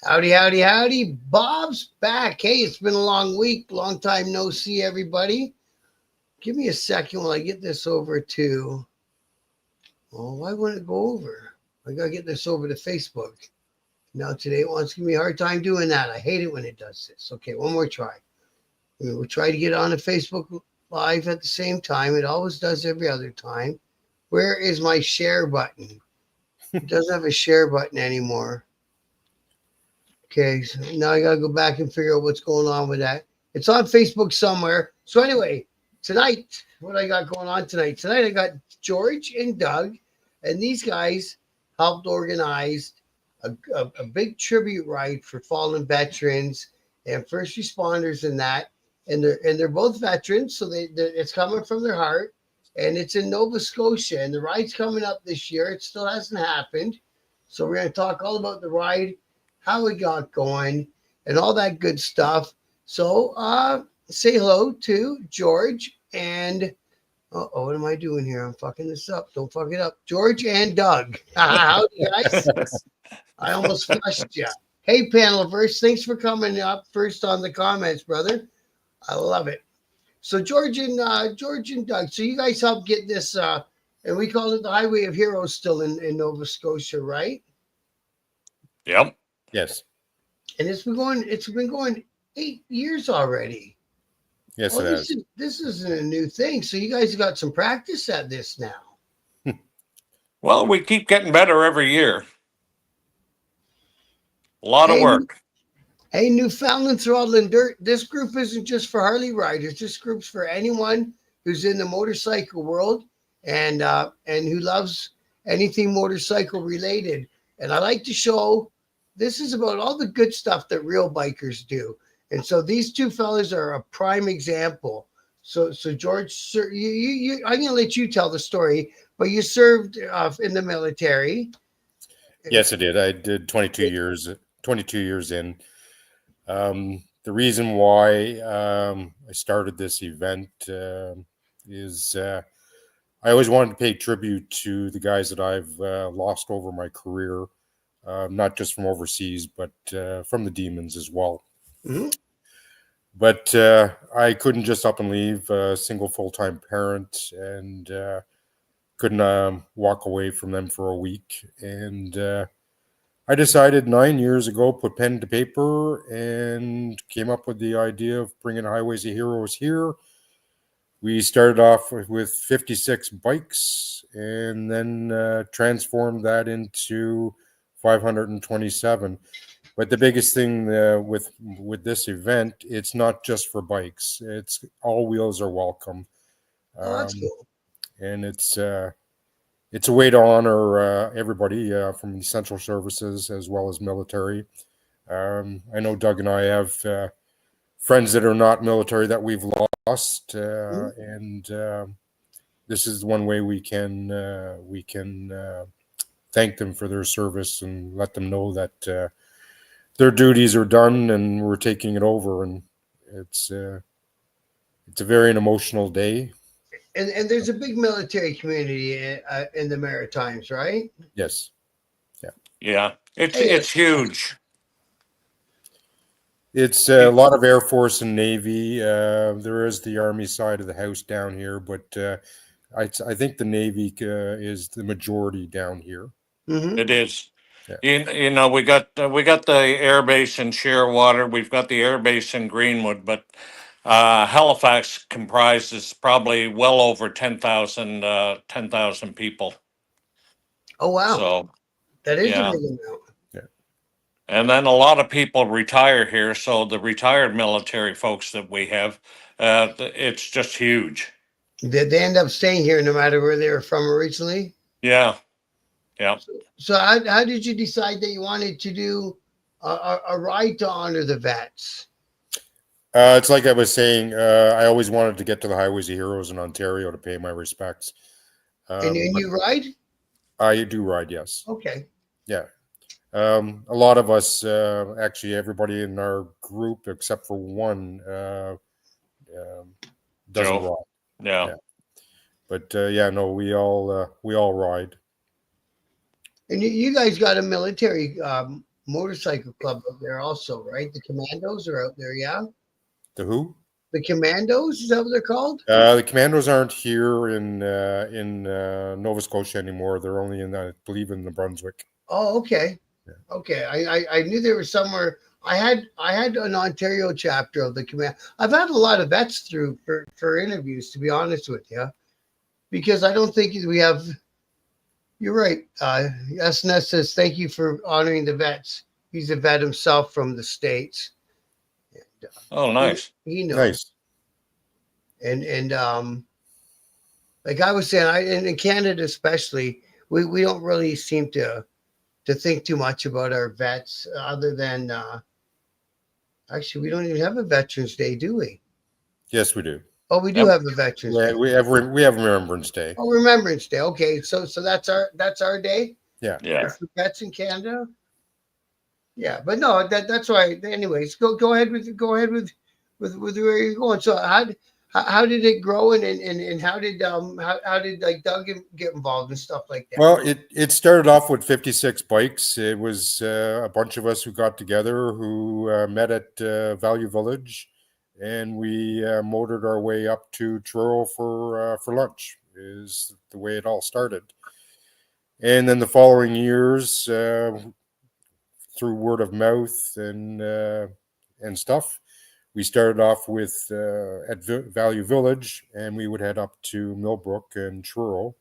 Howdy, howdy, howdy. Bob's back. Hey, it's been a long week. Long time no see, everybody. Give me a second while I get this over to. Oh, why wouldn't it go over? I got to get this over to Facebook. Now, today it wants to give me a hard time doing that. I hate it when it does this. Okay, one more try. We'll try to get on a Facebook Live at the same time. It always does every other time. Where is my share button? It doesn't have a share button anymore. Okay, so now I got to go back and figure out what's going on with that. It's on Facebook somewhere. So anyway, tonight, what I got going on tonight? Tonight I got George and Doug, and these guys helped organize a big tribute ride for fallen veterans and first responders and that. And they're both veterans, so it's coming from their heart. And it's in Nova Scotia, and the ride's coming up this year. It still hasn't happened. So we're going to talk all about the ride, how it got going, and all that good stuff. So say hello to George and what am I doing here? I'm fucking this up. Don't fuck it up. George and Doug. Howdy, guys. I almost flushed you. Hey, Paneliverse, thanks for coming up first on the comments, brother. I love it. So George and Doug. So you guys helped get this, and we call it the Highway of Heroes still in Nova Scotia, right? Yep. Yes. And it's been going 8 years already. Yes, it has. This isn't a new thing. So you guys got some practice at this now. Well, we keep getting better every year. A lot of work. Hey, Newfoundland Throttling Dirt. This group isn't just for Harley riders. This group's for anyone who's in the motorcycle world and who loves anything motorcycle related. And I like to show this is about all the good stuff that real bikers do. And so these two fellas are a prime example. So George, sir, you I'm going to let you tell the story, but you served in the military. Yes, I did. I did 22 years in. The reason why I started this event is I always wanted to pay tribute to the guys that I've lost over my career, not just from overseas, but from the demons as well. Mm-hmm. But I couldn't just up and leave, a single full-time parent, and couldn't walk away from them for a week. And I decided 9 years ago, put pen to paper, and came up with the idea of bringing Highways of Heroes here. We started off with 56 bikes, and then transformed that into 527. But the biggest thing with this event, it's not just for bikes. It's all wheels are welcome. Oh, that's cool. And it's a way to honor everybody from essential services as well as military. I know Doug and I have friends that are not military that we've lost, and this is one way we can thank them for their service and let them know that their duties are done and we're taking it over. And it's a very emotional day. And there's a big military community in the Maritimes, right? Yes. Yeah. It's huge. It's a lot of Air Force and Navy. There is the Army side of the house down here, but I think the Navy is the majority down here. Mm-hmm. It is. Yeah. You know, we got the air base in Shearwater. We've got the air base in Greenwood, but Halifax comprises probably well over 10,000 people. Oh, wow. So that is a big amount. Yeah. And then a lot of people retire here. So the retired military folks that we have, it's just huge. Did they end up staying here no matter where they were from originally? Yeah. Yeah. So how did you decide that you wanted to do a ride to honor the vets? It's like I was saying, I always wanted to get to the Highways of Heroes in Ontario to pay my respects. And you ride? I do ride, yes. Okay. Yeah. A lot of us, actually everybody in our group except for one doesn't ride. Yeah. But no, we all ride. And you guys got a military motorcycle club out there also, right? The Commandos are out there, yeah? The who? The Commandos, is that what they're called? The Commandos aren't here in Nova Scotia anymore. They're only in, I believe, in New Brunswick. Oh, okay. Yeah. Okay. I knew there was somewhere. I had an Ontario chapter of the command. I've had a lot of vets through for interviews, to be honest with you, because I don't think we have. You're right. SNS says thank you for honoring the vets. He's a vet himself from the States. And, Oh, nice. he knows. Nice. And like I was saying, in Canada especially, we don't really seem to think too much about our vets, other than actually we don't even have a Veterans Day, do we? Yes, we do. Oh, we do Yep. have a Veterans Yeah, Day. we have Remembrance Day. Oh, Remembrance Day. Okay, so that's our day. Yeah. Yeah. For vets in Canada. Yeah, but no, that's why. Anyways, go ahead with where you're going. So how did it grow, and how did like Doug get involved and stuff like that? Well, it started off with 56 bikes. It was a bunch of us who got together, who met at Value Village, and we motored our way up to Truro for lunch. Is the way it all started. And then the following years, through word of mouth and stuff, we started off with at Value Village, and we would head up to Millbrook and Truro.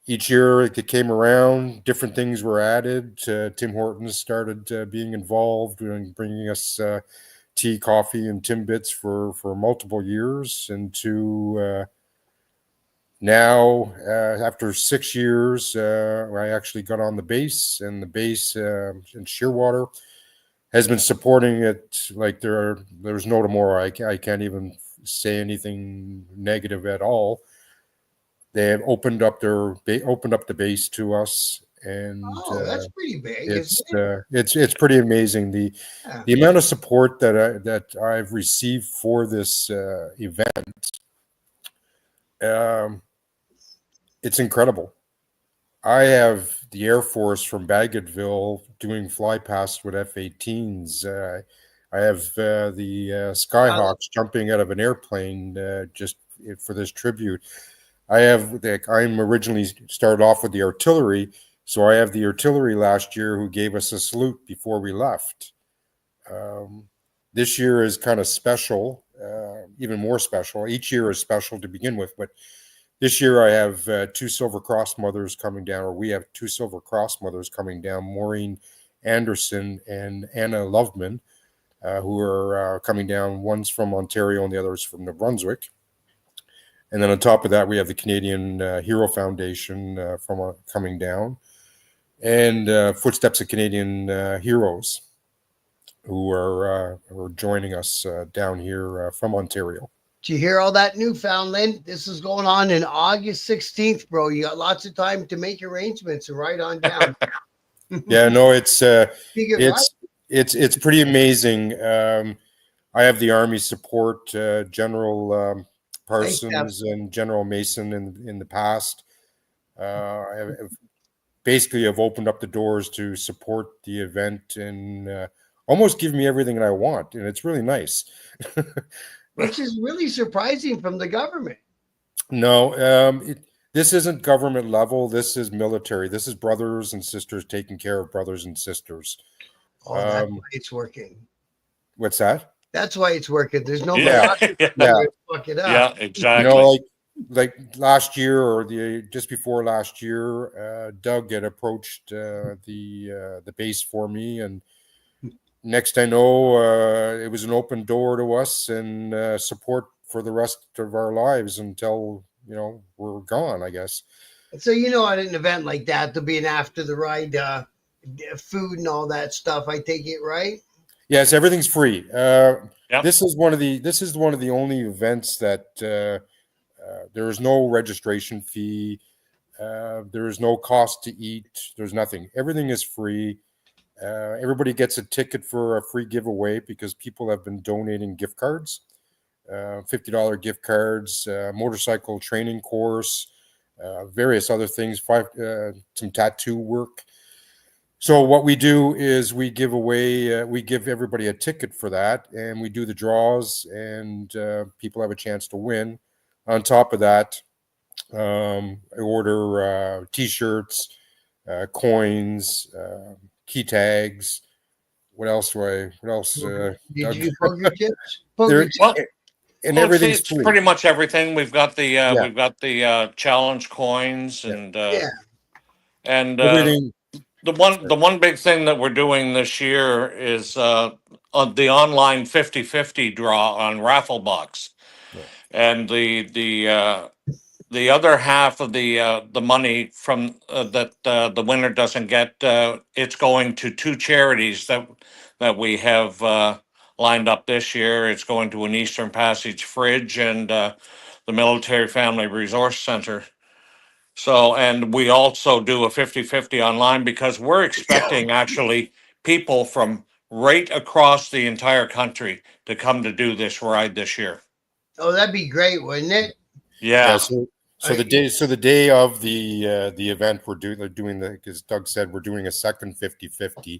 Each year it came around, different things were added. Tim Hortons started being involved in bringing us tea, coffee, and Timbits for multiple years. And to now, after 6 years, I actually got on the base, and the base in Shearwater has been supporting it like there's no tomorrow. I can't even say anything negative at all. They have opened up the base to us, and that's pretty big. it's pretty amazing the amount of support that I've received for this event. It's incredible. I have the Air Force from Bagotville doing fly past with F-18s. I have the Skyhawks jumping out of an airplane just for this tribute. I'm originally started off with the artillery, so I have the artillery last year who gave us a salute before we left. This year is kind of special, even more special. Each year is special to begin with, but this year I have two Silver Cross mothers coming down, or we have two Silver Cross mothers coming down, Maureen Anderson and Anna Loveman, who are coming down. One's from Ontario and the other is from New Brunswick. And then on top of that, we have the Canadian Hero Foundation from coming down, and Footsteps of Canadian Heroes, who are joining us down here from Ontario. Did you hear all that, Newfoundland? This is going on in August 16th, bro. You got lots of time to make arrangements and ride on down. Yeah, no, it's pretty amazing. I have the Army support, General Parsons and General Mason in the past. I basically have opened up the doors to support the event and almost give me everything that I want, and it's really nice. Which is really surprising from the government. No, this isn't government level. This is military. This is brothers and sisters taking care of brothers and sisters. Oh, that's why it's working. What's that? That's why it's working. There's no fuck it up. Yeah, exactly. You know, like last year or just before last year, Doug had approached the base for me, and next I know, it was an open door to us and support for the rest of our lives until we're gone, I guess. So at an event like that, there'll be an after the ride food and all that stuff. I take it, right? Yes, everything's free. Yep. This is one of the only events that there is no registration fee. There is no cost to eat. There's nothing. Everything is free. Everybody gets a ticket for a free giveaway because people have been donating gift cards, $50 gift cards, motorcycle training course, various other things, some tattoo work. So what we do is we give away, we give everybody a ticket for that, and we do the draws, and people have a chance to win. On top of that, I order T-shirts, coins, key tags. What else do I? What else? Did Doug? you do poker chips? There Poker chips. Well, and well, everything's it's free. pretty much everything. Yeah, We've got the challenge coins yeah. Yeah. and Everything. the one big thing that we're doing this year is on the online 50-50 draw on Rafflebox, Yeah. and the other half of the money from that the winner doesn't get, it's going to two charities that we have lined up this year. It's going to an Eastern Passage fridge and the Military Family Resource Center. So, and we also do a 50-50 online because we're expecting actually people from right across the entire country to come to do this ride this year. Oh, that'd be great, wouldn't it? Yeah. Yeah. So the day of the event, they're doing the, because Doug said we're doing a second 50-50.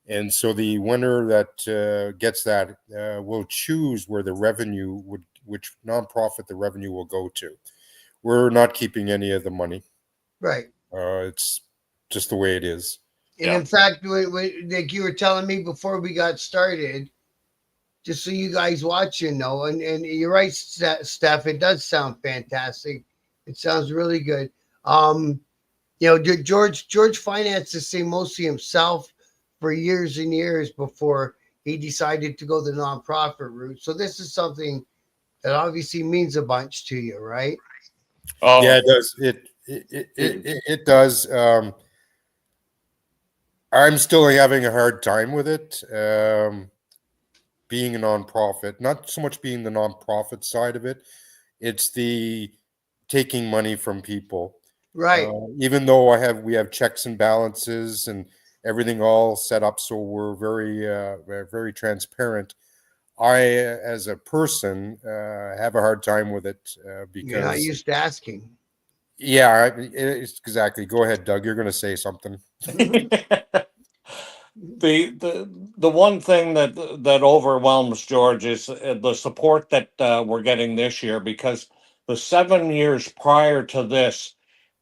And so the winner that gets that will choose where the revenue which nonprofit the revenue will go to. We're not keeping any of the money. Right. It's just the way it is. And Yeah. in fact, like you were telling me before we got started, just so you guys watching know, and you're right, Steph, it does sound fantastic. It sounds really good. George financed this thing mostly himself for years and years before he decided to go the nonprofit route. So this is something that obviously means a bunch to you, right? Yeah, Oh, it does. It does. I'm still having a hard time with it. Being a nonprofit, not so much being the nonprofit side of it, it's the taking money from people. Right. Even though we have checks and balances and everything all set up, so we're very transparent. I, as a person, have a hard time with it You're not because, used to asking. yeah, it's exactly. Go ahead, Doug. You're going to say something. the one thing that overwhelms George is the support that we're getting this year, because the 7 years prior to this,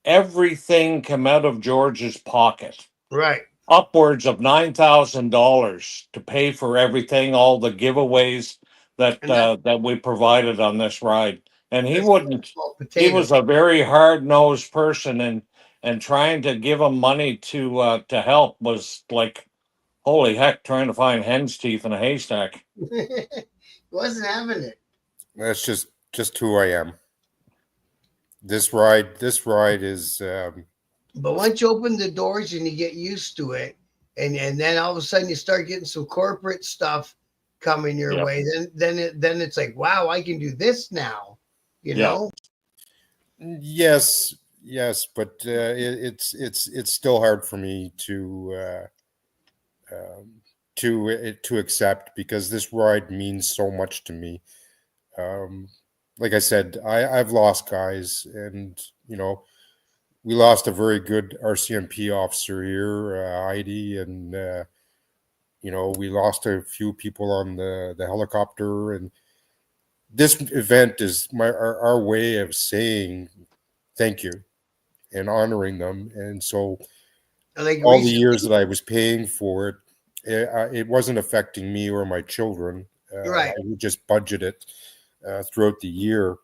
everything came out of George's pocket, Right. upwards of $9,000 to pay for everything, all the giveaways And that, that we provided on this ride. And he that's wouldn't. small He potato. was a very hard nosed person, and trying to give him money to help was like, holy heck, trying to find hen's teeth in a haystack. Wasn't having it. That's just who I am. This ride is But once you open the doors and you get used to it, and then all of a sudden you start getting some corporate stuff coming your Yeah, way, then it's like, wow, I can do this now. You yeah. know? yes, but it's still hard for me to accept, because this ride means so much to me. Um, like I said, I've lost guys, and we lost a very good RCMP officer here, Heidi, and we lost a few people on the helicopter, and this event is our way of saying thank you and honoring them. And so Like all the recently, years that I was paying for it, it wasn't affecting me or my children. I right? would just budget it throughout the year.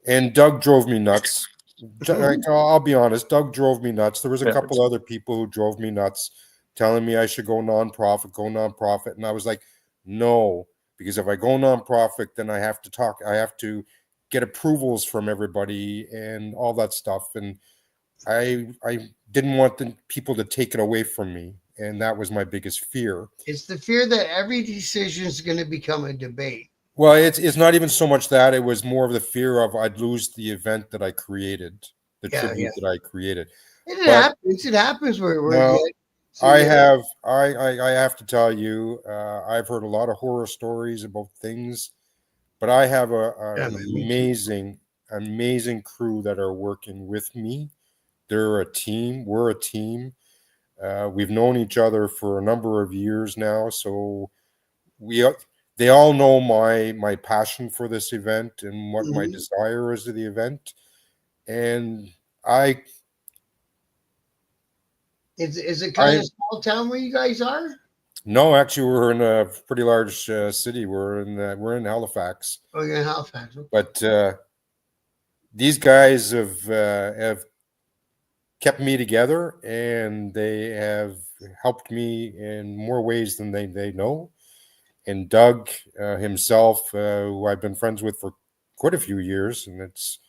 And Doug drove me nuts. I'll be honest, Doug drove me nuts. There was a Yeah. couple other people who drove me nuts, telling me I should go nonprofit. And I was like, no, because if I go nonprofit, then I have to get approvals from everybody and all that stuff. And I didn't want the people to take it away from me. And that was my biggest fear. It's the fear that every decision is going to become a debate. Well, it's not even so much that. It was more of the fear of I'd lose the event that I created, the Yeah, yeah. tribute that I created. And it But happens. It happens where no, you. So I yeah, have to tell you, I've heard a lot of horror stories about things, but I have yeah, an man, me too. amazing crew that are working with me. They're a team. We're a team. We've known each other for a number of years now, so they all know my passion for this event and what my Mhm. desire is of the event. And I Is it kind I of small town where you guys are? no, actually, we're in a pretty large city. We're in Halifax, Oh, you're in Halifax. Okay. but these guys have kept me together, and they have helped me in more ways than they know. And Doug himself, who I've been friends with for quite a few years, and it's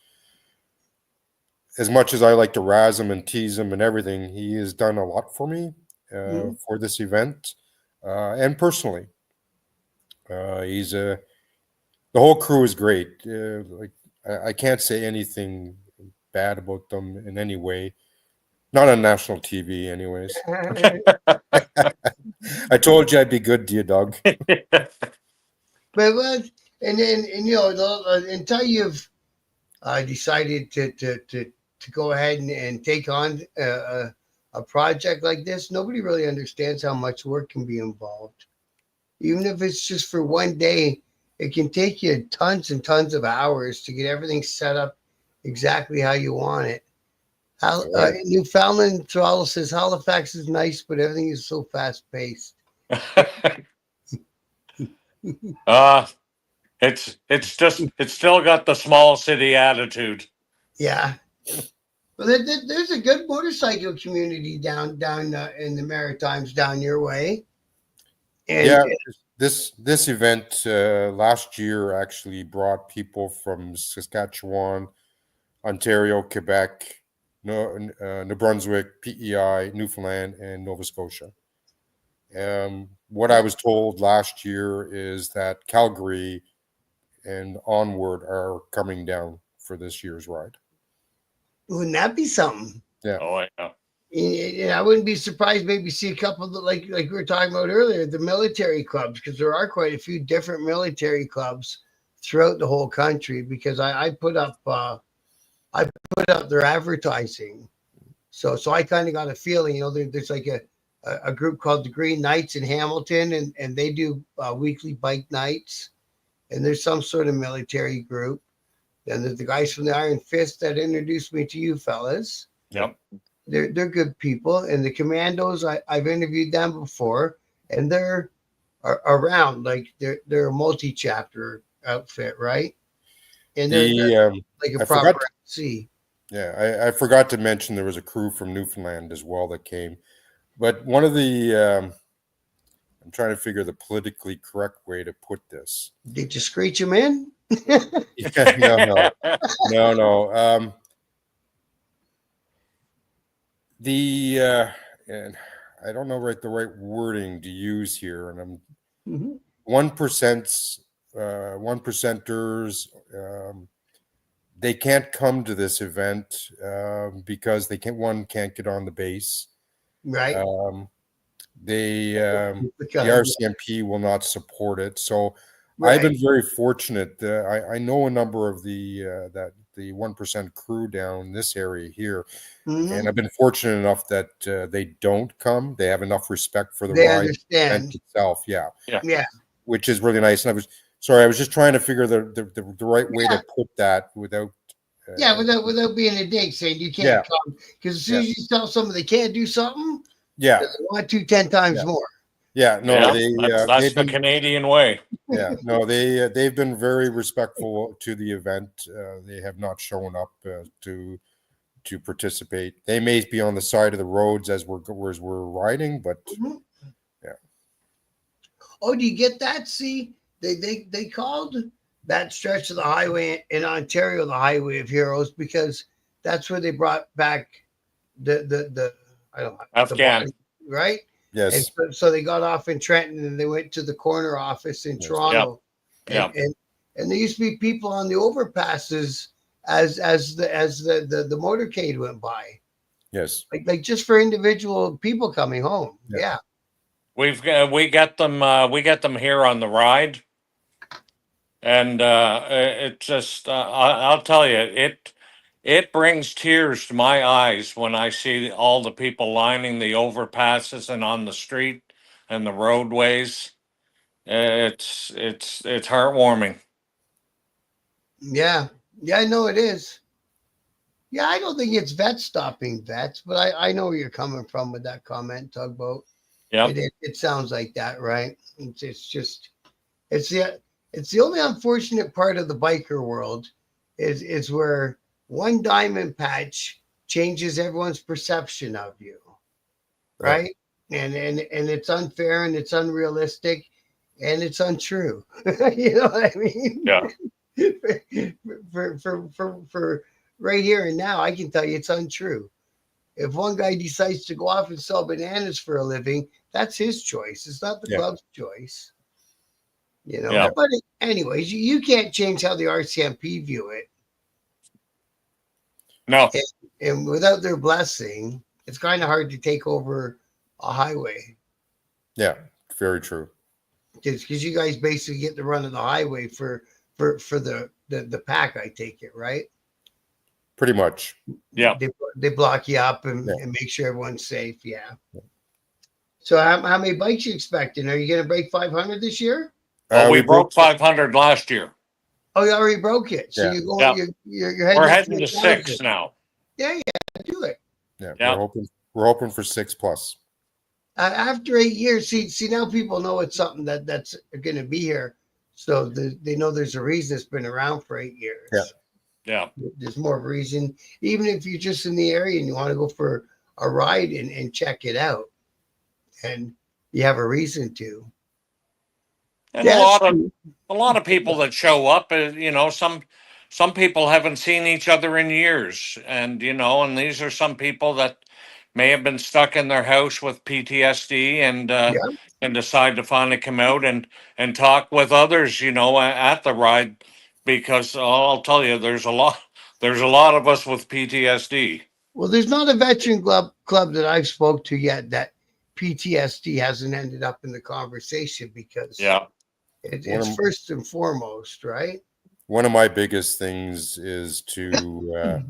as much as I like to razz him and tease him and everything, he has done a lot for me Mhm. for this event and personally. He's the whole crew is great. Like I can't say anything bad about them in any way. Not on national TV, anyways. I told you I'd be good to you, Doug. But and until you've decided to go ahead and take on a project like this, nobody really understands how much work can be involved. Even if it's just for one day, it can take you tons and tons of hours to get everything set up exactly how you want it. All Newfoundland Toronto says Halifax is nice, but everything is so fast paced. uh, it's still got the small city attitude. Yeah. Well, there's a good motorcycle community down in the Maritimes down your way, and Yeah, this event last year actually brought people from Saskatchewan, Ontario, Quebec, New Brunswick, PEI, Newfoundland, and Nova Scotia. What I was told last year is that Calgary and onward are coming down for this year's ride. wouldn't that be something? Yeah, Oh yeah. And I wouldn't be surprised maybe see a couple of like we were talking about earlier, the military clubs, because there are quite a few different military clubs throughout the whole country. Because I put up their advertising, so I kind of got a feeling, there's like a group called the Green Knights in Hamilton, and they do weekly bike nights, and there's some sort of military group. Then there's the guys from the Iron Fist that introduced me to you fellas. Yep. They're good people, and the Commandos I've interviewed them before, and they're around like they're a multi-chapter outfit, right? And they're the like a I proper forgot. MC. Yeah, I forgot to mention there was a crew from Newfoundland as well that came. But one of the I'm trying to figure the politically correct way to put this. Did you screech them in? Yeah, no. The and I don't know the right wording to use here, and I'm Mhm. 1%, 1%ers. They can't come to this event because they can't get on the base. Right. Um, they the Because RCMP will not support it. So I've right. been very fortunate. I know a number of the 1% crew down this area here, and Mhm. I've been fortunate enough that they don't come. They have enough respect for the They ride event understand. itself. Yeah, Yeah. Yeah. which is really nice. And I was just trying to figure the right way Yeah. to put that without. Yeah. Uh, Without being a dick saying you can't yeah, come, because as soon yeah, as you tell someone they can't do something, they yeah, want to 10 times yeah, more. yeah. No, Yeah. That's they've the been. Canadian way. Yeah, no, they've been very respectful to the event. They have not shown up to participate. They may be on the side of the roads as we're riding, but Mhm. yeah, Oh, do you get that? See, they called that stretch of the highway in Ontario the Highway of Heroes because that's where they brought back the I don't know, the Afghan. body, right? And yes, so they got off in Trenton and they went to the corner office in yes, Yep. Toronto, and Yep. and and there used to be people on the overpasses as the motorcade went by, yes, like just for individual people coming home. yeah, Yeah. We get them here on the ride, and it just I'll tell you it brings tears to my eyes when I see all the people lining the overpasses and on the street and the roadways. It's heartwarming. Yeah. Yeah, I know it is. Yeah, I don't think it's vets stopping vets, but I know where you're coming from with that comment, Tugboat. Yep. It sounds like that, right? It's just it's the only unfortunate part of the biker world is where one diamond patch changes everyone's perception of you, right? And it's unfair and it's unrealistic and it's untrue. You know what I mean? Yeah. For right here and now, I can tell you it's untrue. If one guy decides to go off and sell bananas for a living, that's his choice. It's not the club's choice. You know, Yeah. but anyways, you can't change how the RCMP view it. No. And without their blessing, it's kind of hard to take over a highway. Yeah, very true. Because you guys basically get the run of the highway for the pack, I take it, right? Pretty much. Yeah. They block you up and make sure everyone's safe. Yeah. So how many bikes you expecting? Are you going to break 500 this year? Well, we broke 500 last year. Oh, you already broke it. So you're going. You're heading. We're heading to 6 now. Yeah, do it. Yeah, we're hoping for 6+. After 8 years, see now people know it's something that's going to be here, so they know there's a reason it's been around for 8 years. Yeah. There's more of a reason, even if you're just in the area and you want to go for a ride and check it out, and you have a reason to. And a lot of people that show up, some people haven't seen each other in years, and and these are some people that may have been stuck in their house with PTSD and decide to finally come out and talk with others, at the ride, because I'll tell you, there's a lot of us with PTSD. Well, there's not a veteran club that I've spoke to yet that PTSD hasn't ended up in the conversation, because it's first and foremost, right? One of my biggest things is to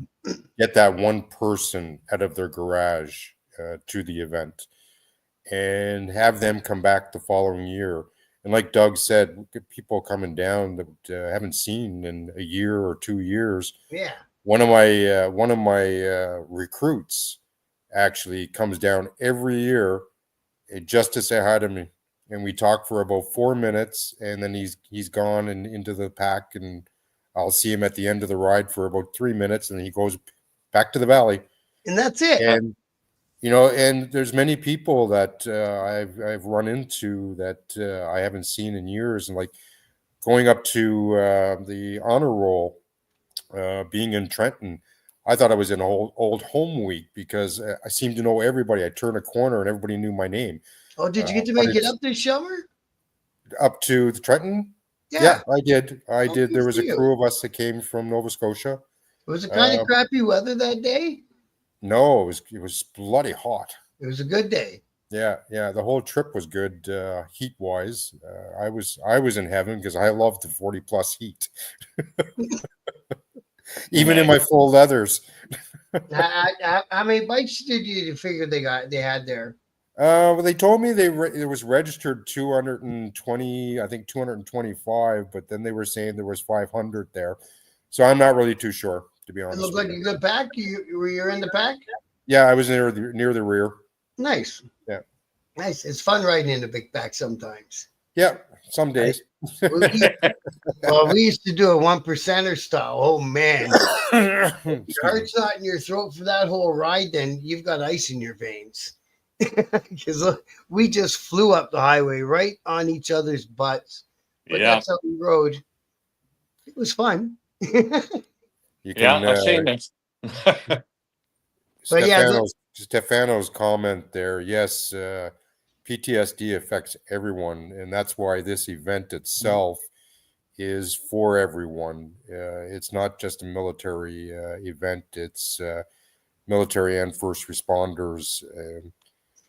get that one person out of their garage to the event and have them come back the following year. And like Doug said, people coming down that haven't seen in a year or 2 years. Yeah. One of my recruits actually comes down every year just to say hi to me, and we talk for about 4 minutes, and then he's gone and into the pack, and I'll see him at the end of the ride for about 3 minutes, and he goes back to the valley, and that's it. And and there's many people that I've run into that I haven't seen in years, and like going up to the honor roll, being in Trenton, I thought I was in old home week because I seemed to know everybody. I turned a corner and everybody knew my name. Oh, did you get to make it up this summer? Up to the Trenton? Yeah, I did. I did. There was a crew of us that came from Nova Scotia. Was it kind of crappy weather that day? No, it was bloody hot. It was a good day. Yeah. The whole trip was good, heat wise. I was in heaven because I love the 40+ heat, even in my full leathers. How many bikes did you figure they had there? Well, they told me it was registered 220, I think 225, but then they were saying there was 500 there. So I'm not really too sure, to be honest. It looked like a good pack. Were you in the pack? Yeah, I was near the rear. Nice. Yeah. Nice. It's fun riding in a big pack sometimes. Yeah, some days. We used to do a 1%er style. Oh man. Your heart's not in your throat for that whole ride, then you've got ice in your veins. Because we just flew up the highway right on each other's butts. But that's how we rode. It was fun. I've seen it. Stefano's comment there. Yes, PTSD affects everyone, and that's why this event itself is for everyone. It's not just a military event. It's military and first responders.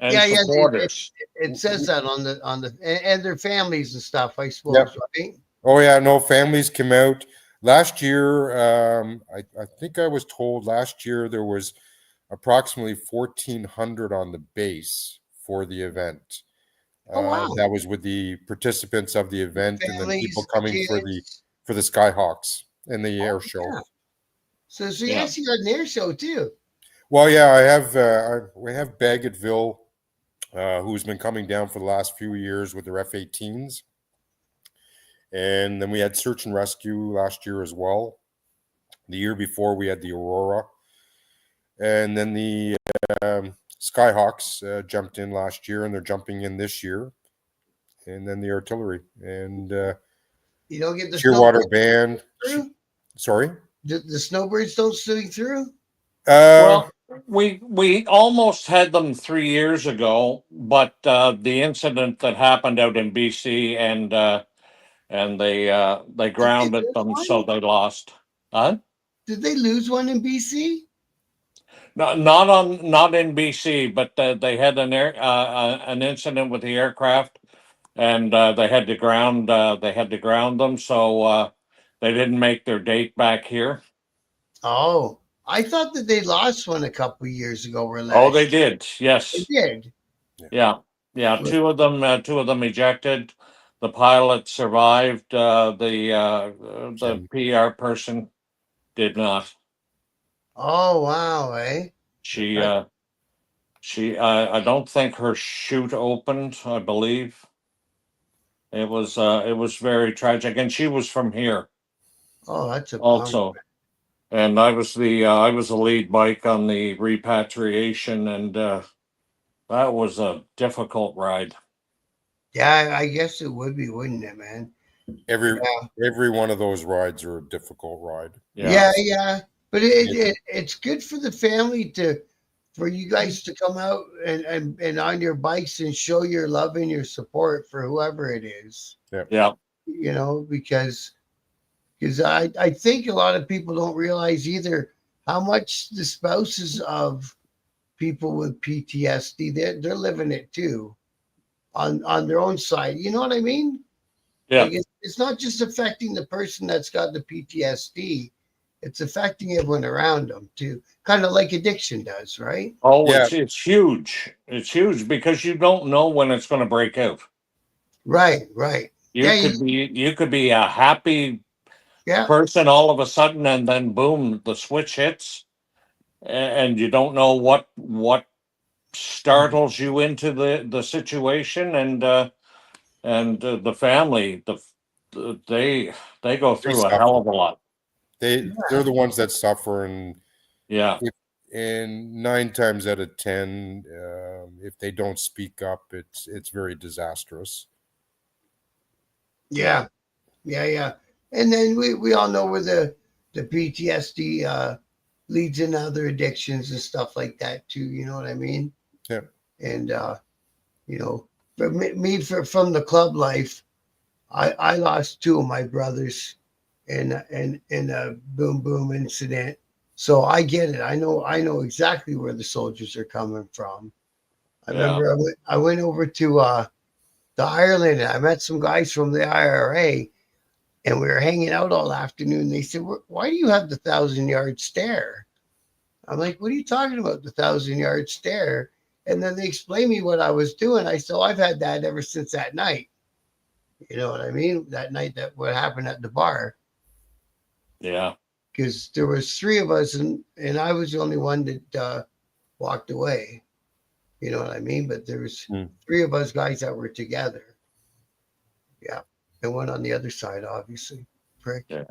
It says that on the and their families and stuff, I suppose, right? Oh yeah, no, families come out. Last year, I think I was told last year there was approximately 1,400 on the base for the event. Oh wow. That was with the participants of the The event, and then people families, the coming for the kids. Skyhawks and the air Oh show. yeah. So you Yeah. actually got an air show too. Well, yeah, I have. We have Bagotville, who's been coming down for the last few years with their F-18s, and then we had search and rescue last year as well. The year before, we had the Aurora, and then the Skyhawks jumped in last year, and they're jumping in this year, and then the artillery and You don't get the Shearwater snowbirds Band. through. Sorry. The snowbirds don't swing through. Uh, Well, we almost had them 3 years ago, but the incident that happened out in BC and they Did they grounded lose them, so one? they lost. Huh? Did they lose one in BC? No, not in BC, but they had an incident with the aircraft, and they had to ground them, so they didn't make their date back here. Oh, I thought that they lost one a couple years ago or Oh, they last. did. They Yes. did. Yeah. Yeah. Two of them ejected. The pilot survived. The Jim. PR person did not. Oh wow, eh? She That- uh, I don't think her chute opened. I believe it was very tragic, and she was from here oh, that's a bummer. also. And I was the lead bike on the repatriation, and that was a difficult ride. Yeah, I guess it would be, wouldn't it, man? Every Yeah, every one of those rides are a difficult ride. Yeah. yeah. But it's good for the family to for you guys to come out and on your bikes and show your love and your support for whoever it is. Yeah. You know, because I think a lot of people don't realize either how much the spouses of people with PTSD they're living it too on their own side. You know what I mean? Yeah. Like it's not just affecting the person that's got the PTSD, it's affecting everyone around them too. Kind of like addiction does, right? Oh, Yeah, it's huge. It's huge because you don't know when it's going to break out. Right, right. Yeah, You could be a happy yeah. person all of a sudden, and then boom, the switch hits, and you don't know what startles you into the situation, and the family they go they through a hell suffer. of a lot. They're the ones that suffer, and Yeah. if and 9 times out of 10, if they don't speak up, it's very disastrous. Yeah, yeah. And then we all know where the PTSD leads into other addictions and stuff like that too. You know what I mean? Yeah. And you know, for from the club life, I lost two of my brothers in a boom boom incident. So I get it. I know exactly where the soldiers are coming from. I Yeah. remember I went over to Ireland and I met some guys from the IRA and we were hanging out all afternoon. They said, "Why do you have the 1,000 yard stare?" I'm like, "What are you talking about, the 1,000 yard stare?" And then they explained me what I was doing. I said, "I've had that ever since that night." You know what I mean? That night that what happened at the bar. Yeah. Because there was three of us and I was the only one that walked away. You know what I mean? But there was Mm. three of us guys that were together. Yeah. And one on the other side, obviously. Prick. Yeah.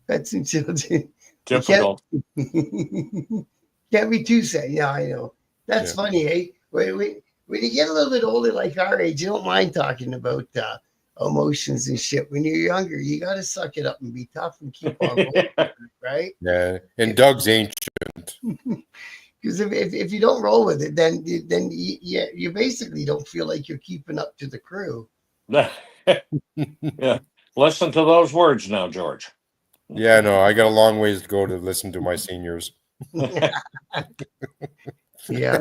Pets and children. You can't Difficult. can't be too sad. Yeah, I know. That's Yeah. funny, eh? When you get a little bit older, like our age, you don't mind talking about emotions and shit. When you're younger, you got to suck it up and be tough and keep on rolling, right? Yeah, and Doug's ancient. Because if you don't roll with it, then you basically don't feel like you're keeping up to the crew. Yeah. Listen to those words now, George. Yeah, no, I got a long ways to go to listen to my seniors. Yeah.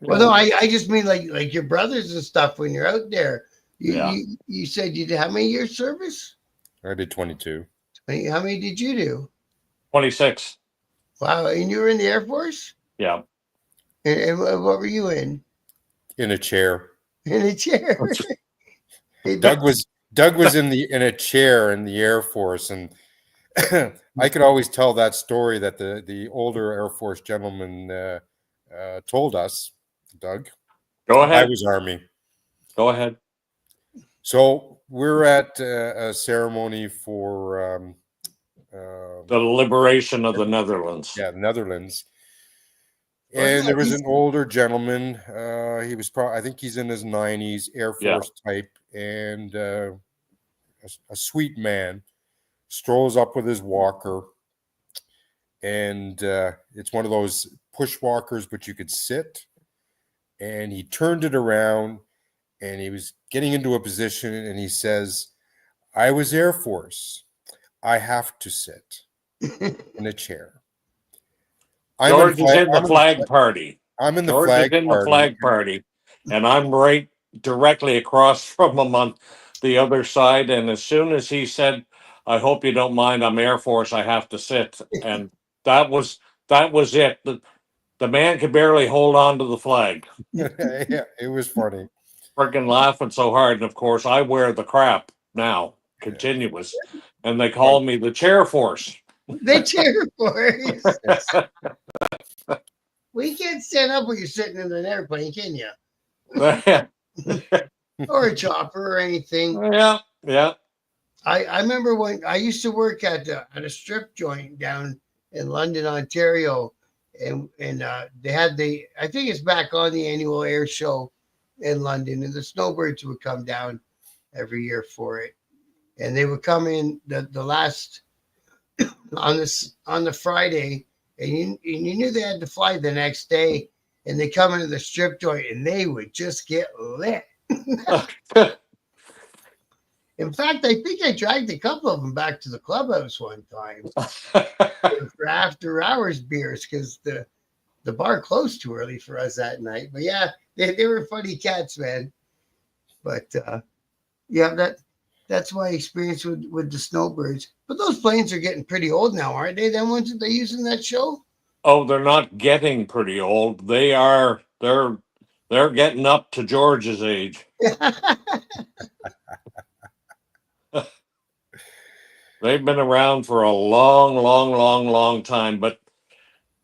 Well, no, I just mean like your brothers and stuff when you're out there. Yeah. You said you did how many years service? I did 22. How many did you do? 26. Wow, and you were in the Air Force? Yeah. And what were you in? In a chair. In a chair. Hey, Doug was in a chair in the Air Force, and I could always tell that story that the older Air Force gentleman told us, Doug. Go I ahead. was Army. Go ahead. So we're at a ceremony for The liberation of the Netherlands. yeah, Netherlands. Wasn't And there that was easy? an older gentleman. He was probably, I think he's in his 90s, Air Yeah. Force type, and a sweet man strolls up with his walker. And it's one of those push walkers, but you could sit. And he turned it around and he was getting into a position and he says, I was Air Force. I have to sit in a chair. George is in the flag party. I'm in the George flag is in the party. flag party, and I'm right directly across from him on the other side. And as soon as he said, "I hope you don't mind, I'm Air Force. I have to sit," and that was it. The man could barely hold on to the flag. Yeah, it was funny. Freaking laughing so hard, and of course I wear the crap now, continuous, and they call me the Chair Force. The Chair Force. We can't stand up when you're sitting in an airplane, can you? Yeah, Or a chopper or anything. yeah. I remember when I used to work at a strip joint down in London, Ontario, and they had I think it's back on the annual air show in London, and the snowbirds would come down every year for it, and they would come in the last on the Friday, and you knew they had to fly the next day, and they come into the strip joint and they would just get lit. In fact, I think I dragged a couple of them back to the clubhouse one time for after hours beers because the bar closed too early for us that night. But yeah, they were funny cats, man. But yeah, that's my experience with the snowbirds. But those planes are getting pretty old now, aren't they? Them ones that they use in that show? Oh, they're not getting pretty old. They are. They're getting up to George's age. They've been around for a long time, but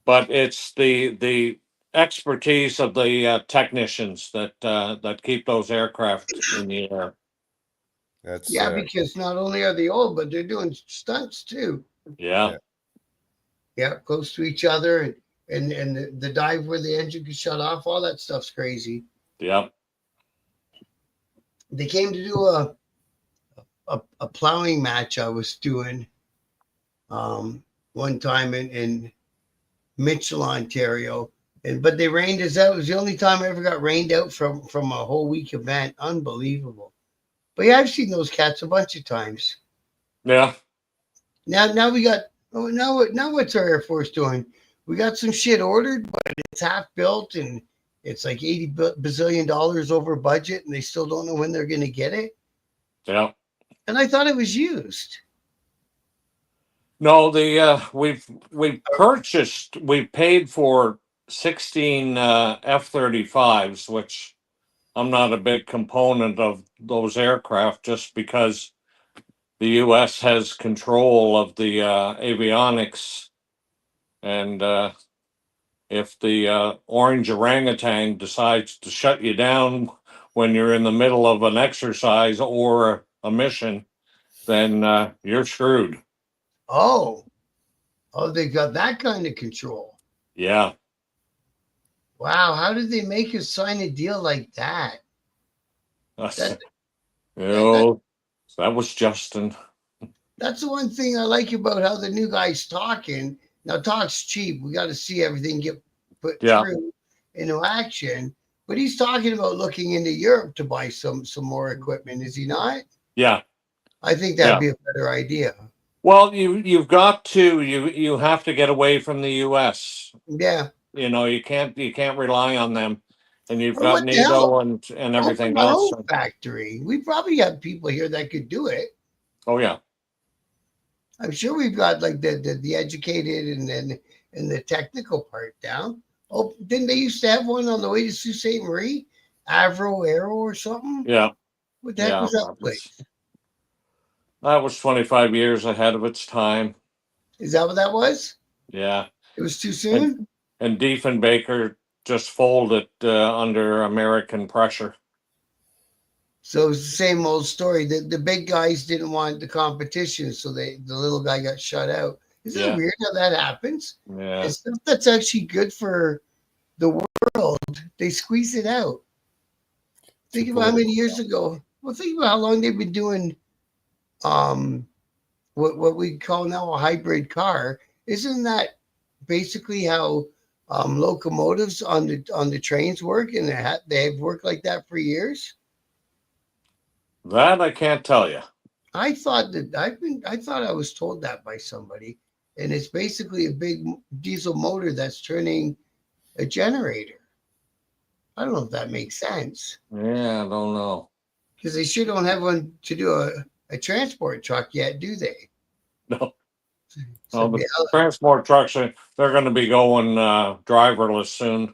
it's the expertise of the technicians that keep those aircraft in the air. That's Yeah, because not only are they old, but they're doing stunts too. Yeah. Yeah, close to each other, and the dive where the engine could shut off, all that stuff's crazy. Yep. They came to do a plowing match I was doing one time in Mitchell, Ontario, but they rained us out. It was the only time I ever got rained out from a whole week event. Unbelievable. But yeah, I've seen those cats a bunch of times. Yeah. Now we got now what's our Air Force doing? We got some shit ordered, but it's half built and it's like $80 bazillion over budget, and they still don't know when they're going to get it. Yeah. And I thought it was used. No, we've purchased, we paid for 16 F-35s, which I'm not a big component of those aircraft just because the U.S. has control of the avionics, and if the orange orangutan decides to shut you down when you're in the middle of an exercise or a mission, then you're screwed. Oh, they got that kind of control. Yeah. Wow, how did they make us sign a deal like that? That was Justin. That's the one thing I like about how the new guy's talking. Now, talk's cheap. We got to see everything get put through into action. But he's talking about looking into Europe to buy some more equipment, is he not? Yeah. I think that'd be a better idea. Well, you have to get away from the U.S. Yeah. You can't rely on them. and you've Or got what the hell? NATO and Open everything our else. own factory. We probably have people here that could do it. Oh yeah, I'm sure we've got like the educated and the technical part down. Oh, didn't they used to have one on the way to Sault Ste. Marie? Avro Aero or something? yeah, What the heck yeah. was that place? That was 25 years ahead of its time. Is that what that was? Yeah, It was too and soon? Diefenbaker just folded under American pressure. So it's the same old story. The big guys didn't want the competition, so the little guy got shut out. Isn't it Yeah, weird how that happens? yeah. And stuff that's actually good for the world, they squeeze it out. Too Think about how many political. years ago. Well, think about how long they've been doing um what we call now a hybrid car. Isn't that basically how locomotives on the trains work, and they've worked like that for years? That I can't tell you. I thought I was told that by somebody, and it's basically a big diesel motor that's turning a generator. I don't know if that makes sense Yeah, I don't know. because they sure don't have one to do a transport truck yet, do they? No. So Well, yeah. the transport trucks they're going to be going driverless soon.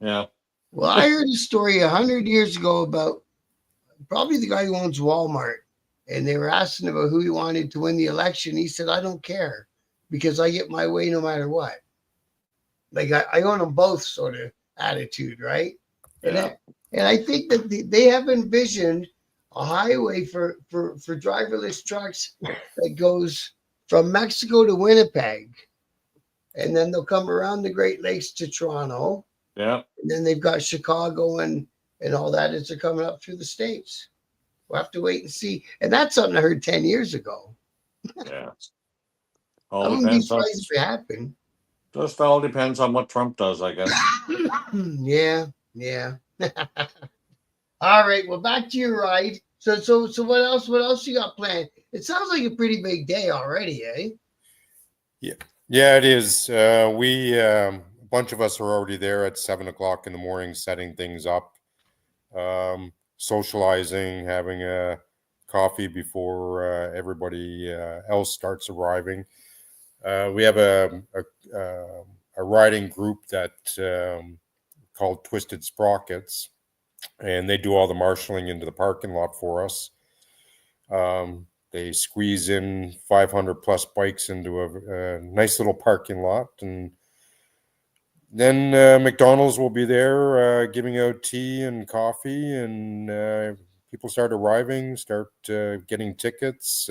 Yeah, Well, I heard a story 100 years ago about probably the guy who owns Walmart, and they were asking about who he wanted to win the election. He said, "I don't care because I get my way no matter what." Like I own them both, sort of attitude, right? And yeah, I, and I think that they have envisioned a highway for driverless trucks that goes from Mexico to Winnipeg, and then they'll come around the Great Lakes to Toronto, yeah, and then they've got Chicago and all that as they're coming up through the states. We'll have to wait and see. And that's something I heard 10 years ago. yeah. I All wouldn't be depends on surprised if it happened. just all depends on what Trump does, I guess. Yeah, yeah. All right. Well, back to your ride. So what else? What else you got planned? It sounds like a pretty big day already, eh? Yeah, it is. A bunch of us are already there at 7 o'clock in the morning, setting things up, socializing, having a coffee before everybody else starts arriving. We have a riding group that called Twisted Sprockets, and they do all the marshaling into the parking lot for us. They squeeze in 500 plus bikes into a nice little parking lot, and then McDonald's will be there giving out tea and coffee, and people start arriving, start getting tickets,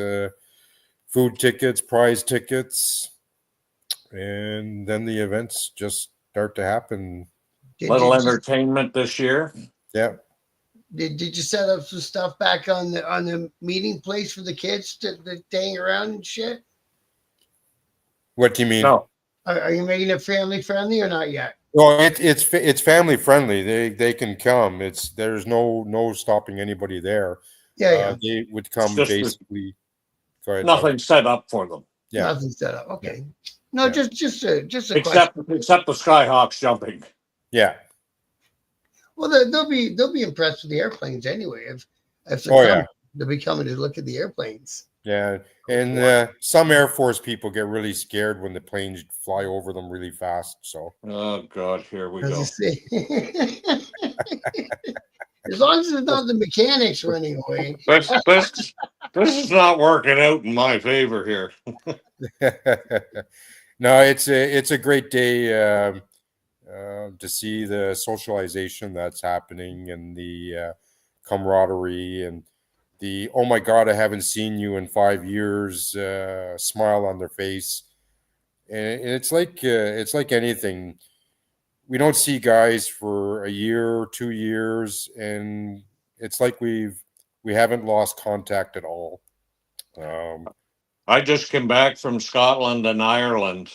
food tickets, prize tickets, and then the events just start to happen. Did Little you entertainment this year. Yeah. did you set up some stuff back on the meeting place for the kids to hang around and shit? What do you mean? No, Are you making it family friendly or not yet? Well, it's family friendly. They can come. There's no stopping anybody there. Yeah, yeah. They would it's come just basically. Go ahead, Doug. nothing set up for them Yeah, Nothing set up. yeah, Okay. No, yeah, just a except question. the Skyhawks jumping. yeah. Well, they'll be impressed with the airplanes anyway. If they Oh come, yeah, they'll be coming to look at the airplanes. yeah. And some Air Force people get really scared when the planes fly over them really fast. So Oh God, here we As go. you see. As long as it's not the mechanics running away. This is not working out in my favor here. no, it's a great day to see the socialization that's happening and the camaraderie and the oh my god, I haven't seen you in 5 years smile on their face. And it's like anything. We don't see guys for a year, 2 years, and it's like we haven't lost contact at all. I just came back from Scotland and Ireland,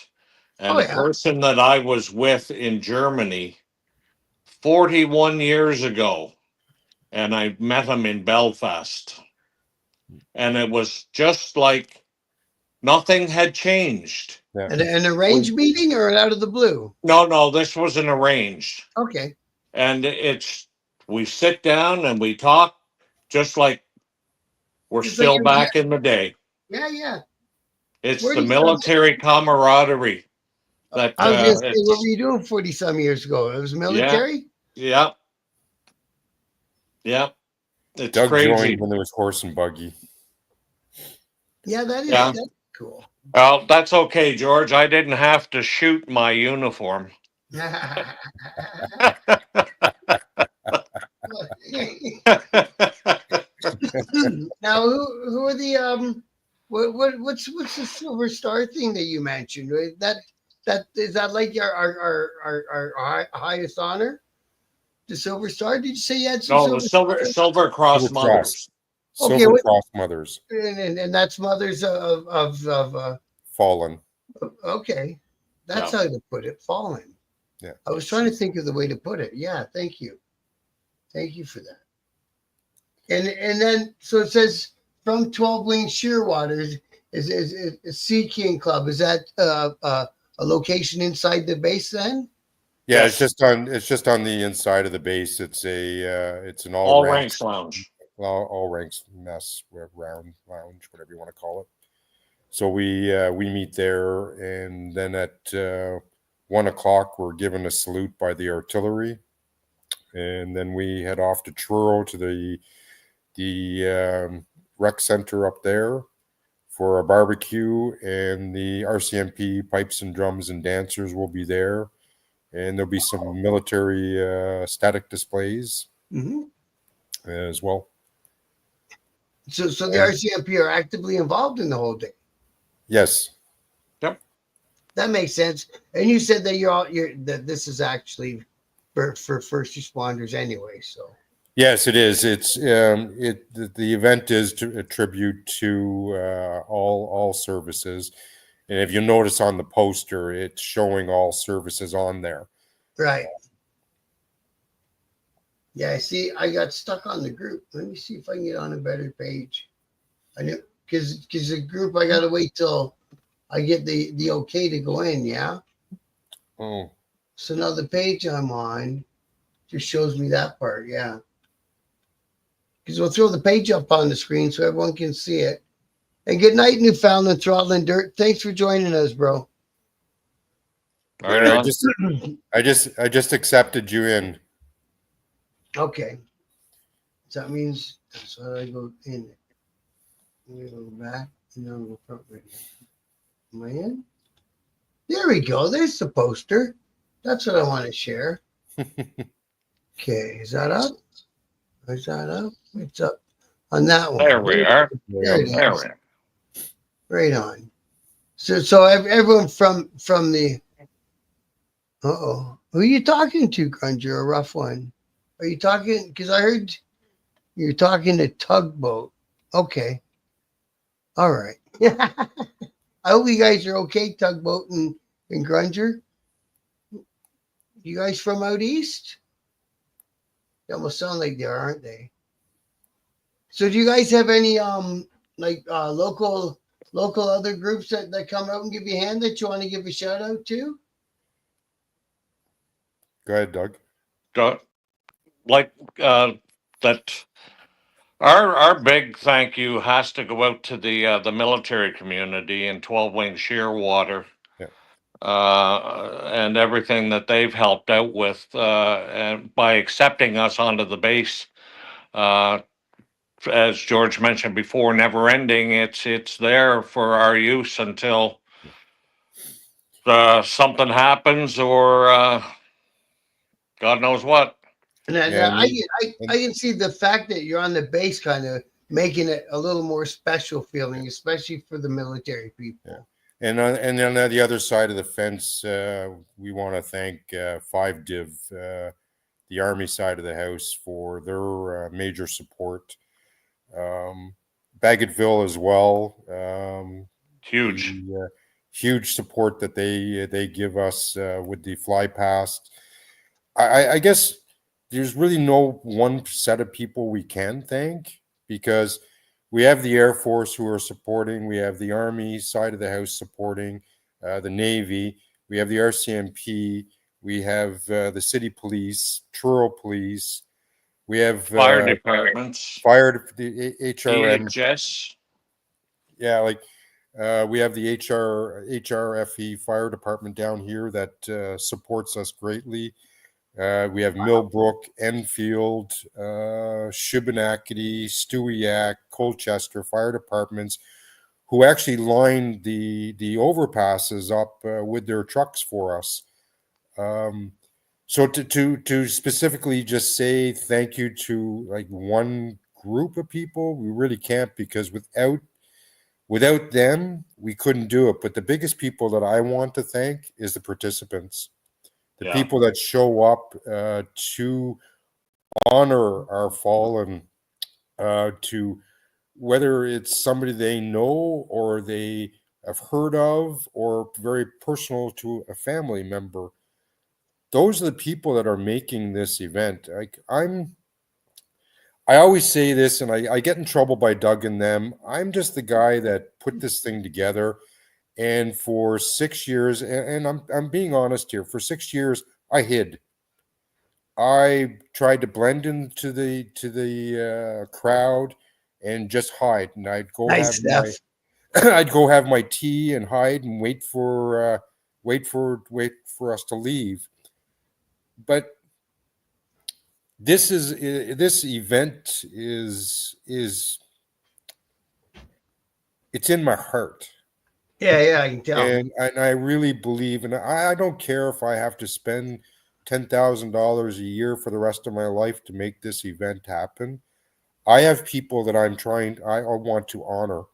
Oh and a yeah. person that I was with in Germany 41 years ago, and I met him in Belfast, and it was just like nothing had changed. Yeah. An arranged meeting or an out of the blue? No, this was an arranged. Okay. and we sit down and we talk just like we're Just like still you, back in the day. yeah. It's the 40 some. military camaraderie that I was gonna say, what were it's you doing 40 some years ago? It was yeah, military. yeah, yeah. It's Doug crazy. joined when there was horse and buggy. Yeah, Yeah. that's cool. Well, that's okay, George. I didn't have to shoot my uniform. Now, who are the what's the Silver Star thing that you mentioned? Right? That is that like our highest honor, the Silver Star? Did you say you had some No, the Silver Stars? Silver Cross Silver Cross. Mothers. Okay, Silver Cross Mothers. and that's mothers of Fallen. okay, that's Yeah. how to put it. Fallen. Yeah. I was trying to think of the way to put it. Yeah, thank you for that. And then so it says from 12 Wing Shearwaters is Sea King Club. Is that a location inside the base then? Yeah, Yes. it's just on the inside of the base. It's an All ranks lounge. all ranks mess round lounge, whatever you want to call it. So we meet there, and then at 1 o'clock we're given a salute by the artillery, and then we head off to Truro to the rec center up there for a barbecue, and the RCMP pipes and drums and dancers will be there, and there'll be some military static displays as well. So the RCMP are actively involved in the whole thing. Yes. Yep. That makes sense. And you said that that this is actually for first responders anyway. So Yes, it is. It's the event is a tribute to all services, and if you notice on the poster, it's showing all services on there. right. Yeah, I see. I got stuck on the group. Let me see if I can get on a better page. I know because the group I gotta wait till I get the okay to go in. Yeah. Oh, So now the page I'm on just shows me that part. Yeah. Because we'll throw the page up on the screen so everyone can see it. And good night, Newfoundland Throttle and Dirt. Thanks for joining us, bro. Right yeah, on. I just accepted you in. Okay. So that means that's why I go in. I'm gonna go back and then I'll go front right here. Am I in? There we go. There's the poster. That's what I want to share. Okay, is that up? Is that up? It's up on that one. There we are. There it There is. we are. Right on. So everyone from the who are you talking to, Grunger? A rough one. Are you talking? Because I heard you're talking to Tugboat. Okay. All right. I hope you guys are okay, Tugboat and Grunger. You guys from out east? They almost sound like they are, aren't they? So do you guys have any local other groups that come out and give you a hand that you want to give a shout out to? Go ahead, Doug. Like that. Our big thank you has to go out to the military community in 12 Wing Shearwater. Yeah. And everything that they've helped out with and by accepting us onto the base. As George mentioned before, never ending. It's there for our use until something happens or God knows what. And I can see the fact that you're on the base kind of making it a little more special feeling, especially for the military people. Yeah. And then on the other side of the fence, we want to thank 5 Div, the Army side of the house, for their major support. Bagotville as well. Huge. Huge support that they give us with the fly past. I guess there's really no one set of people we can thank, because we have the Air Force who are supporting, we have the Army side of the house supporting, the Navy, we have the RCMP, We have the city police, Truro police. We have Fire departments, the HRM. DHS. Yeah, like we have the HRFE fire department down here that supports us greatly. We have Millbrook, Enfield, Shubenacadie, Stewiacke, Colchester fire departments who actually lined the overpasses up with their trucks for us. So to specifically just say thank you to like one group of people, we really can't, because without them, we couldn't do it. But the biggest people that I want to thank is the participants, the people that show up to honor our fallen, to whether it's somebody they know or they have heard of or very personal to a family member. Those are the people that are making this event. I always say this, and I get in trouble by Doug and them. I'm just the guy that put this thing together. And for 6 years, and I'm being honest here, for 6 years, I hid. I tried to blend into the crowd and just hide. And I'd go I'd go have my tea and hide and wait for us to leave. But this event is it's in my heart. Yeah, I can tell. And I really believe, and I don't care if I have to spend $10,000 a year for the rest of my life to make this event happen. I have people that I want to honor.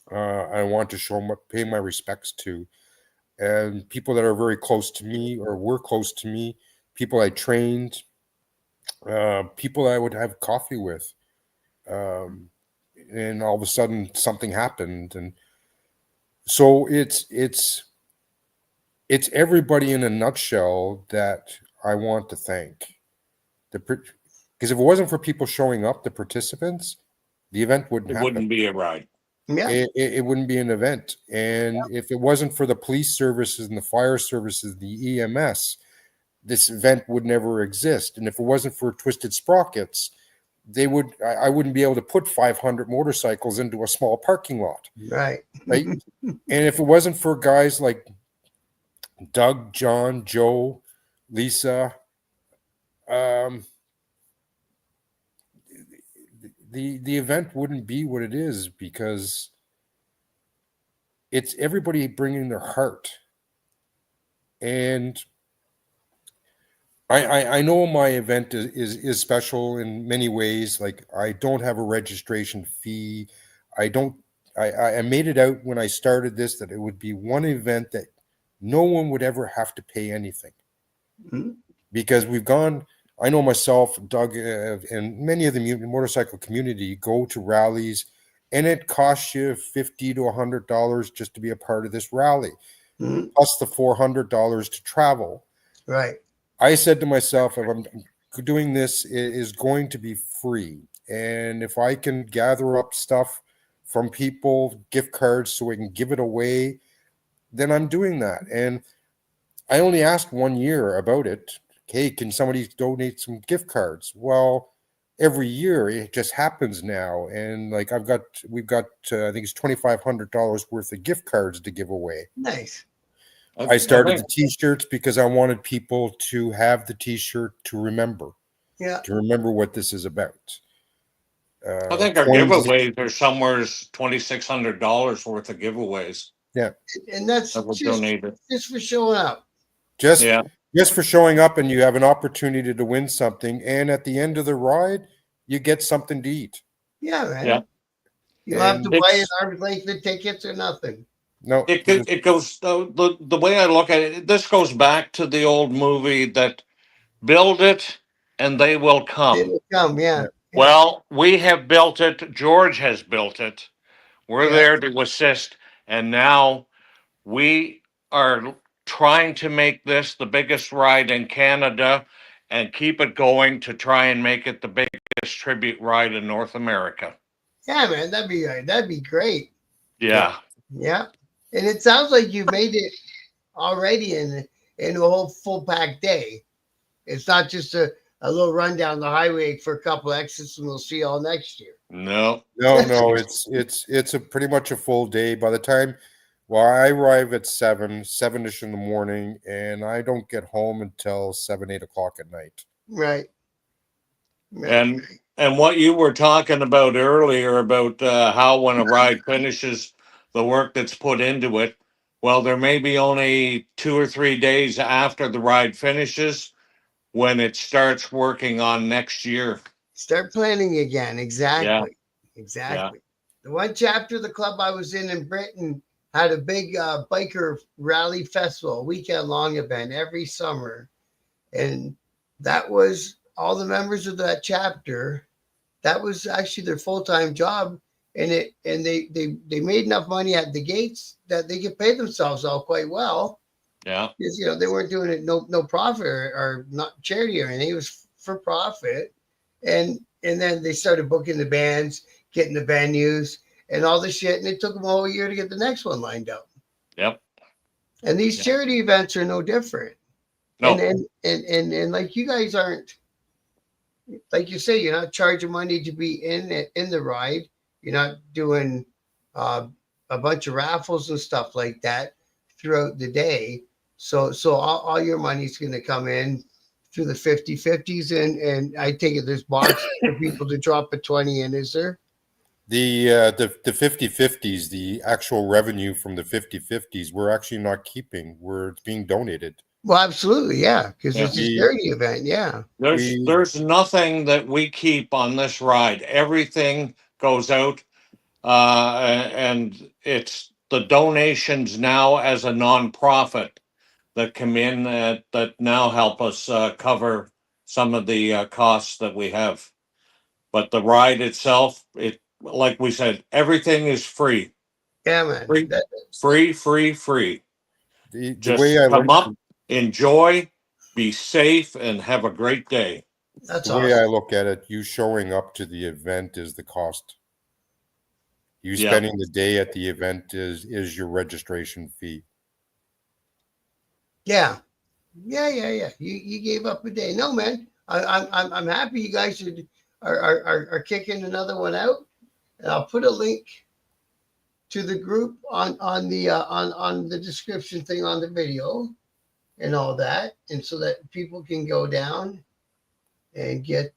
I want to pay my respects to, and people that are very close to me or were close to me, people I trained, people I would have coffee with, and all of a sudden something happened, and so it's everybody in a nutshell that I want to thank. Because if it wasn't for people showing up, the participants, the event wouldn't happen. It wouldn't be a ride. Yeah. It wouldn't be an event. And if it wasn't for the police services and the fire services, the EMS, this event would never exist. And if it wasn't for Twisted Sprockets, I wouldn't be able to put 500 motorcycles into a small parking lot. Right. And if it wasn't for guys like Doug, John, Joe, Lisa, the event wouldn't be what it is, because it's everybody bringing their heart. And I know my event is special in many ways. Like, I don't have a registration fee. I made it out when I started this that it would be one event that no one would ever have to pay anything. Mm-hmm. Because I know myself, Doug, and many of the motorcycle community go to rallies, and it costs you $50 to $100 just to be a part of this rally, plus the $400 to travel. Right. I said to myself, if I'm doing this, it is going to be free. And if I can gather up stuff from people, gift cards, so we can give it away, then I'm doing that. And I only asked 1 year about it. Hey, can somebody donate some gift cards? Well, every year it just happens now. And like we've got I think it's $2,500 worth of gift cards to give away. Nice. I started the T-shirts because I wanted people to have the T-shirt to remember. Yeah. To remember what this is about. I think our giveaways are somewhere $2,600 worth of giveaways. Yeah. And that's just for showing up. Just for showing up, and you have an opportunity to win something. And at the end of the ride, you get something to eat. Yeah, man. Yeah. You don't have to buy an arm's length of tickets or nothing. No, it goes the way I look at it. This goes back to the old movie that build it and they will come. They will come, yeah. Well, we have built it. George has built it. We're there to assist, and now we are trying to make this the biggest ride in Canada and keep it going to try and make it the biggest tribute ride in North America. Yeah, man, that'd be great. Yeah. Yeah. And it sounds like you made it already, and into a whole full pack day. It's not just a little run down the highway for a couple exits and we'll see you all next year. No. No, it's a pretty much a full day. By the time, well, I arrive at 7ish in the morning, and I don't get home until 7, 8 o'clock at night. Right. Right. And what you were talking about earlier about how when a ride finishes the work that's put into it, well, there may be only 2 or 3 days after the ride finishes when it starts working on next year. Start planning again. Exactly. Yeah. Exactly. The one chapter of the club I was in Britain had a big biker rally festival, a weekend long event every summer. And that was all the members of that chapter. That was actually their full-time job. And they made enough money at the gates that they could pay themselves all quite well. Yeah. Because, you know, they weren't doing it no profit or not charity or anything. It was for profit. And then they started booking the bands, getting the venues and all the shit. And it took them a whole year to get the next one lined up. Yep. And these charity events are no different. No. And like you guys aren't, like you say, you're not charging money to be in the ride. You're not doing a bunch of raffles and stuff like that throughout the day. So all your money's going to come in through the 50/50s, and I take it there's boxes for people to drop a 20 in, is there? The 50/50s, the actual revenue from the 50/50s, we're actually not keeping. It's being donated. Well, absolutely, yeah, because Yeah. it's a charity event, yeah. There's nothing that we keep on this ride. Everything goes out, and it's the donations now as a nonprofit that come in that now help us cover some of the costs that we have. But the ride itself, like we said, everything is free. Yeah, man. Free. The Just way I come look, up, enjoy, be safe, and have a great day. That's the way I awesome. look at it, you showing up to the event is the cost. You Yeah. spending the day at the event is your registration fee. Yeah. You gave up a day. No, man. I'm happy you guys are kicking another one out. And I'll put a link to the group on the description thing on the video and all that, and so that people can go down and get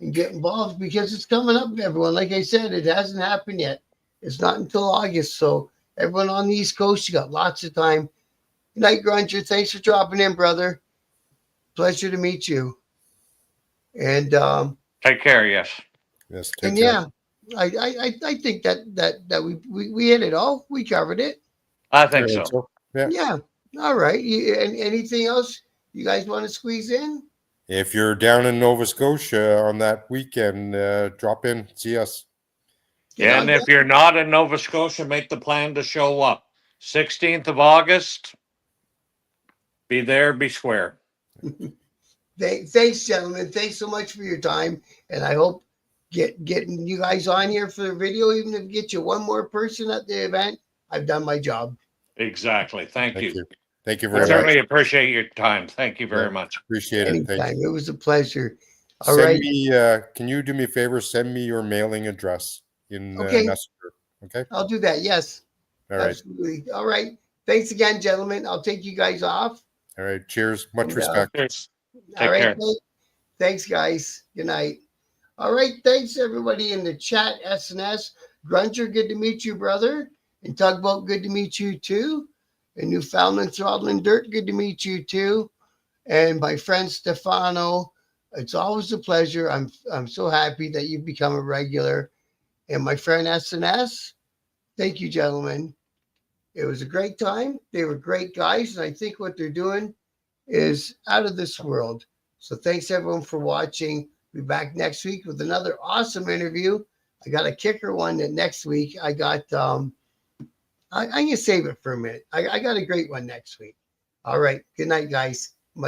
involved, because it's coming up, everyone. Like I said, it hasn't happened yet. It's not until August, so everyone on the East Coast, you got lots of time. Good night, Grunger. Thanks for dropping in, brother. Pleasure to meet you. And Take care. Yes. Yes, and take care. yeah, I think that we hit it all. We covered it. I think All right, so. yeah. Yeah. All right. And anything else you guys want to squeeze in? If you're down in Nova Scotia on that weekend, drop in, see us. Yeah, And if you're not in Nova Scotia, make the plan to show up. 16th of August. Be there, be square. Thanks, gentlemen. Thanks so much for your time. And I hope getting you guys on here for the video, even if get you one more person at the event, I've done my job. Exactly. Thank you. Thank you I very much. certainly appreciate your time. Thank you very Yeah. much. Appreciate it. Thank Anytime. you. It was a pleasure. All Send right. me. Can you do me a favor? Send me your mailing address in Okay. Messenger. Okay. I'll do that. Yes. All right. Absolutely. All right. Thanks again, gentlemen. I'll take you guys off. All right. Cheers. Much And, respect. Cheers. All Take right. care. Thanks, guys. Good night. All right. Thanks, everybody in the chat. SNS. Grunger, good to meet you, brother. And Tugboat, good to meet you, too. And Newfoundland Throttling Dirt, good to meet you, too. And my friend Stefano, it's always a pleasure. I'm so happy that you've become a regular. And my friend SNS, thank you, gentlemen. It was a great time. They were great guys. And I think what they're doing is out of this world. So thanks everyone for watching. Be back next week with another awesome interview. I got a kicker one that next week. I got I'm gonna save it for a minute. I got a great one next week. All right. Good night, guys.